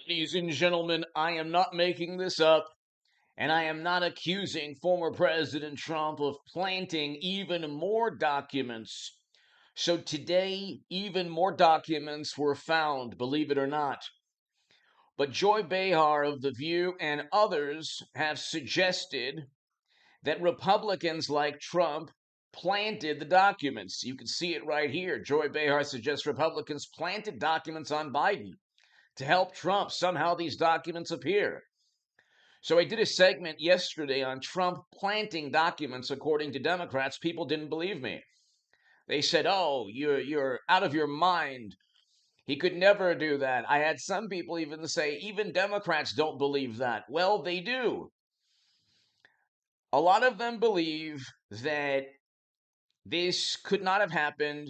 Ladies and gentlemen, I am not making this up, and I am not accusing former President Trump of planting even more documents. So today, even more documents were found, believe it or not. But Joy Behar of The View and others have suggested that Republicans like Trump planted the documents. You can see it right here. Joy Behar suggests Republicans planted documents on Biden to help Trump. Somehow these documents appear. So I did a segment yesterday on Trump planting documents according to Democrats. People didn't believe me. They said, "Oh, you're out of your mind. He could never do that." I had some people even say, "Even Democrats don't believe that." Well, they do. A lot of them believe that this could not have happened.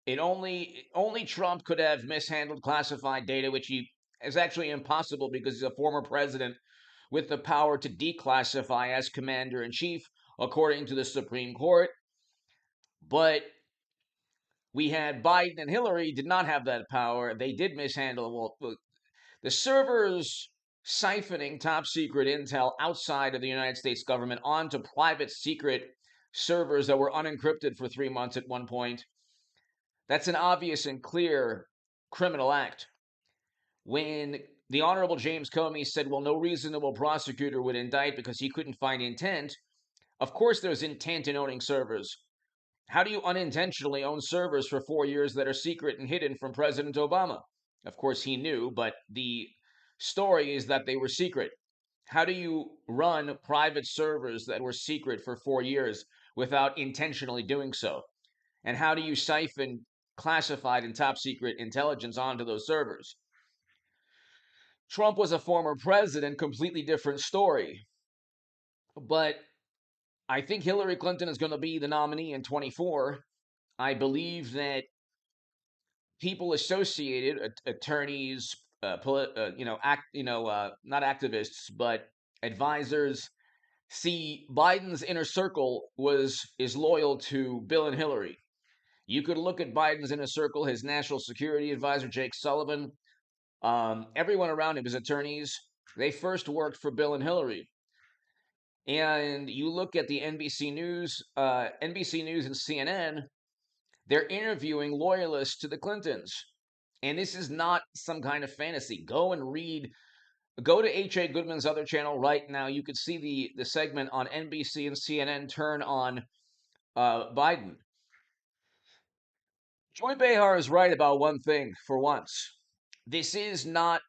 It only Trump could have mishandled classified data, which he is actually impossible because he's a former president with the power to declassify as commander in chief, according to the Supreme Court. But we had Biden and Hillary did not have that power. They did mishandle. Well, the servers siphoning top secret intel outside of the United States government onto private secret servers that were unencrypted for 3 months at one point. That's an obvious and clear criminal act. When the Honorable James Comey said, well, no reasonable prosecutor would indict because he couldn't find intent, of course there's intent in owning servers. How do you unintentionally own servers for 4 years that are secret and hidden from President Obama? Of course he knew, but the story is that they were secret. How do you run private servers that were secret for 4 years without intentionally doing so? And how do you siphon classified and top secret intelligence onto those servers? Trump was a former president, completely different story. But I think Hillary Clinton is going to be the nominee in 24. I believe that people associated, attorneys, not activists, but advisors, see Biden's inner circle is loyal to Bill and Hillary. You could look at Biden's inner circle, his national security advisor, Jake Sullivan, everyone around him, his attorneys, they first worked for Bill and Hillary. And you look at the NBC News and CNN, they're interviewing loyalists to the Clintons. And this is not some kind of fantasy. Go to H.A. Goodman's other channel right now. You could see the segment on NBC and CNN turn on Biden. Joy Behar is right about one thing for once. This is not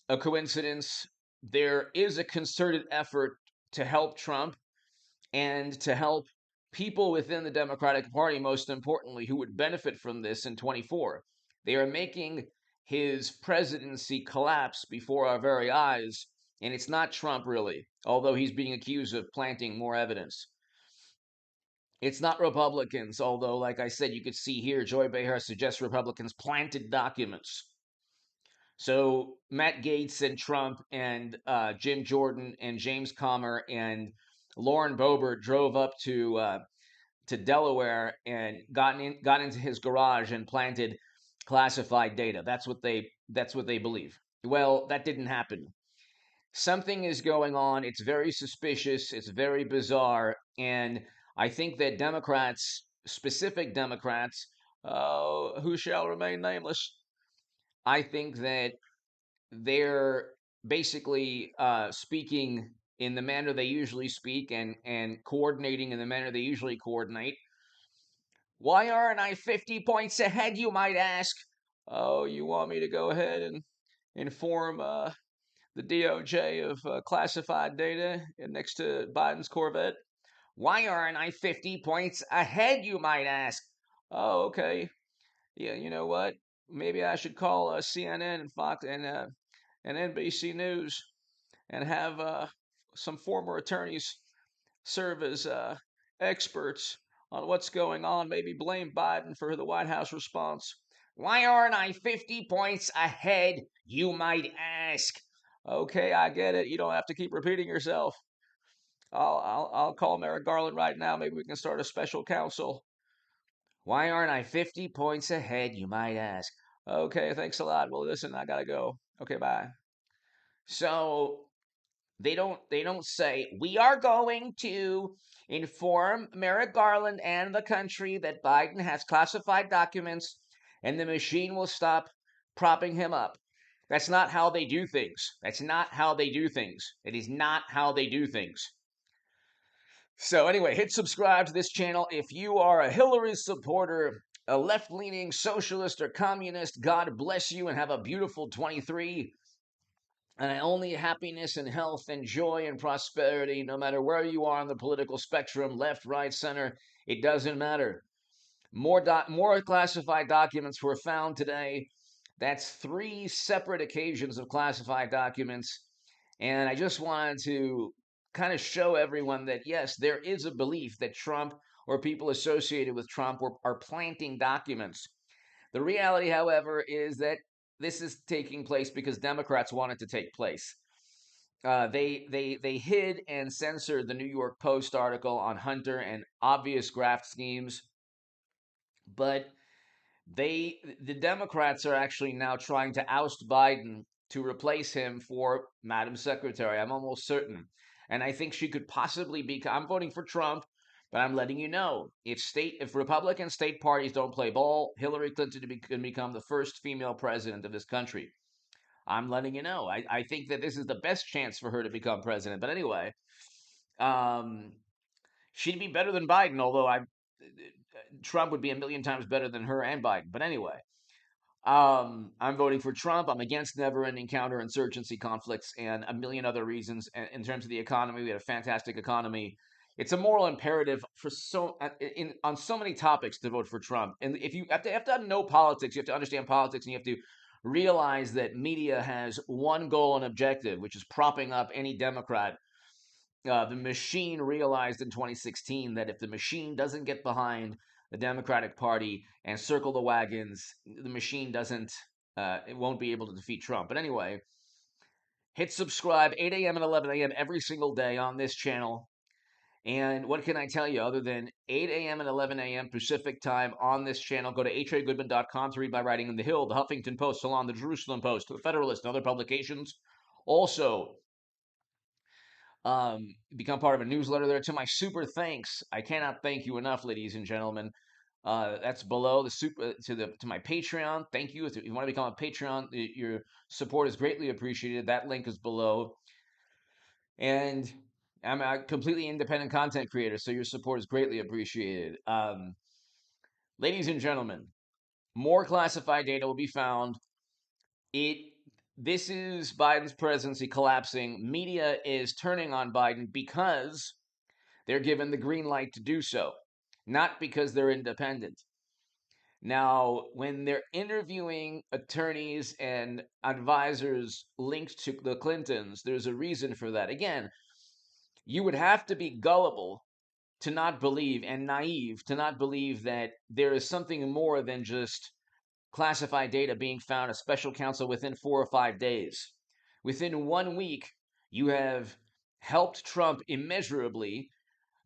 a coincidence. There is a concerted effort to help Trump and to help people within the Democratic Party, most importantly, who would benefit from this in 24. They are making his presidency collapse before our very eyes, and it's not Trump really, although he's being accused of planting more evidence. It's not Republicans, although, like I said, you could see here, Joy Behar suggests Republicans planted documents. So Matt Gaetz and Trump and Jim Jordan and James Comer and Lauren Boebert drove up to Delaware and got into his garage and planted classified data. That's what they believe. Well, that didn't happen. Something is going on. It's very suspicious. It's very bizarre, and I think that Democrats, specific Democrats, who shall remain nameless, I think that they're basically speaking in the manner they usually speak and coordinating in the manner they usually coordinate. Why aren't I 50 points ahead, you might ask? Oh, you want me to go ahead and inform the DOJ of classified data next to Biden's Corvette? Why aren't I 50 points ahead, you might ask? Oh, okay. Yeah, you know what? Maybe I should call CNN and Fox and NBC News and have some former attorneys serve as experts on what's going on. Maybe blame Biden for the White House response. Why aren't I 50 points ahead, you might ask? Okay, I get it. You don't have to keep repeating yourself. I'll call Merrick Garland right now. Maybe we can start a special counsel. Why aren't I 50 points ahead, you might ask? Okay, thanks a lot. Well, listen, I gotta go. Okay, bye. So they don't say we are going to inform Merrick Garland and the country that Biden has classified documents and the machine will stop propping him up. That's not how they do things. That's not how they do things. It is not how they do things. So anyway, hit subscribe to this channel if you are a Hillary supporter, a left-leaning socialist or communist. God bless you and have a beautiful 23. And only happiness and health and joy and prosperity, no matter where you are on the political spectrum, left, right, center, it doesn't matter. More classified documents were found today. That's 3 separate occasions of classified documents. And I just wanted to kind of show everyone that, yes, there is a belief that Trump or people associated with Trump are planting documents. The reality, however, is that this is taking place because Democrats want it to take place. They hid and censored the New York Post article on Hunter and obvious graft schemes, but the Democrats are actually now trying to oust Biden to replace him for Madam Secretary. I'm almost certain, and I think she could possibly be. I'm voting for Trump, but I'm letting you know if Republican state parties don't play ball, Hillary Clinton can become the first female president of this country. I'm letting you know. I think that this is the best chance for her to become president. But anyway, um, she'd be better than Biden, although Trump would be a million times better than her and Biden. But anyway, I'm voting for Trump. I'm against never-ending counterinsurgency conflicts and a million other reasons. And in terms of the economy, we had a fantastic economy. It's a moral imperative for on so many topics to vote for Trump. And if you have to know politics, you have to understand politics, and you have to realize that media has one goal and objective, which is propping up any Democrat. The machine realized in 2016 that if the machine doesn't get behind the Democratic Party and circle the wagons, the machine it won't be able to defeat Trump. But anyway, hit subscribe 8 a.m. and 11 a.m. every single day on this channel. And what can I tell you other than 8 a.m. and 11 a.m. Pacific time on this channel? Go to hagoodman.com to read my writing in The Hill, The Huffington Post, Salon, The Jerusalem Post, The Federalist, and other publications. Also, become part of a newsletter there. To my super thanks, I cannot thank you enough, ladies and gentlemen. That's below the super to my Patreon. Thank you. If you want to become a Patreon, your support is greatly appreciated. That link is below. And I'm a completely independent content creator, so your support is greatly appreciated. Ladies and gentlemen, more classified data will be found. It This is Biden's presidency collapsing. Media is turning on Biden because they're given the green light to do so, not because they're independent. Now, when they're interviewing attorneys and advisors linked to the Clintons, there's a reason for that. Again, you would have to be gullible to not believe and naive to not believe that there is something more than just classified data being found as special counsel within 4 or 5 days. Within 1 week, you have helped Trump immeasurably,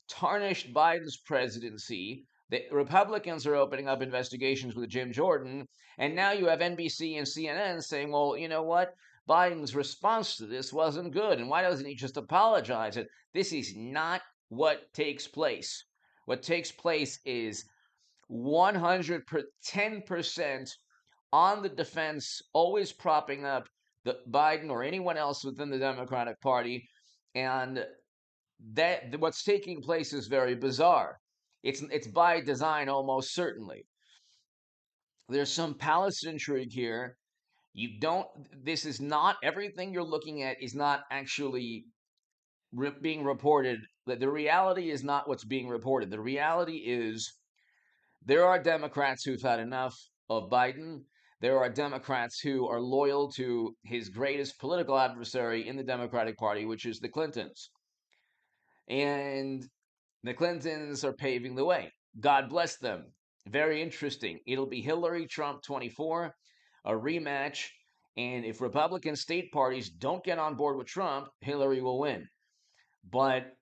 tarnished Biden's presidency. The Republicans are opening up investigations with Jim Jordan, and now you have NBC and CNN saying, well, you know what? Biden's response to this wasn't good, and why doesn't he just apologize? And this is not what takes place. What takes place is 110% on the defense, always propping up the Biden or anyone else within the Democratic Party, and that what's taking place is very bizarre. It's by design, almost certainly. There's some palace intrigue here. You don't. This is not everything you're looking at is not actually being reported. The reality is not what's being reported. The reality is there are Democrats who've had enough of Biden. There are Democrats who are loyal to his greatest political adversary in the Democratic Party, which is the Clintons. And the Clintons are paving the way. God bless them. Very interesting. It'll be Hillary Trump 24, a rematch. And if Republican state parties don't get on board with Trump, Hillary will win. But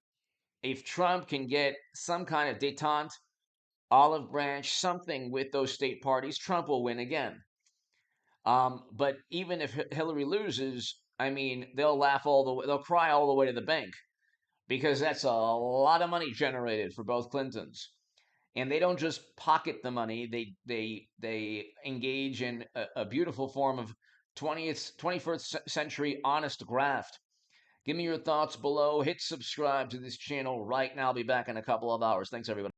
if Trump can get some kind of detente, olive branch, something with those state parties, Trump will win again. But even if Hillary loses, I mean, they'll laugh all the way, they'll cry all the way to the bank because that's a lot of money generated for both Clintons. And they don't just pocket the money; they engage in a beautiful form of 21st century honest graft. Give me your thoughts below. Hit subscribe to this channel right now. I'll be back in a couple of hours. Thanks, everybody.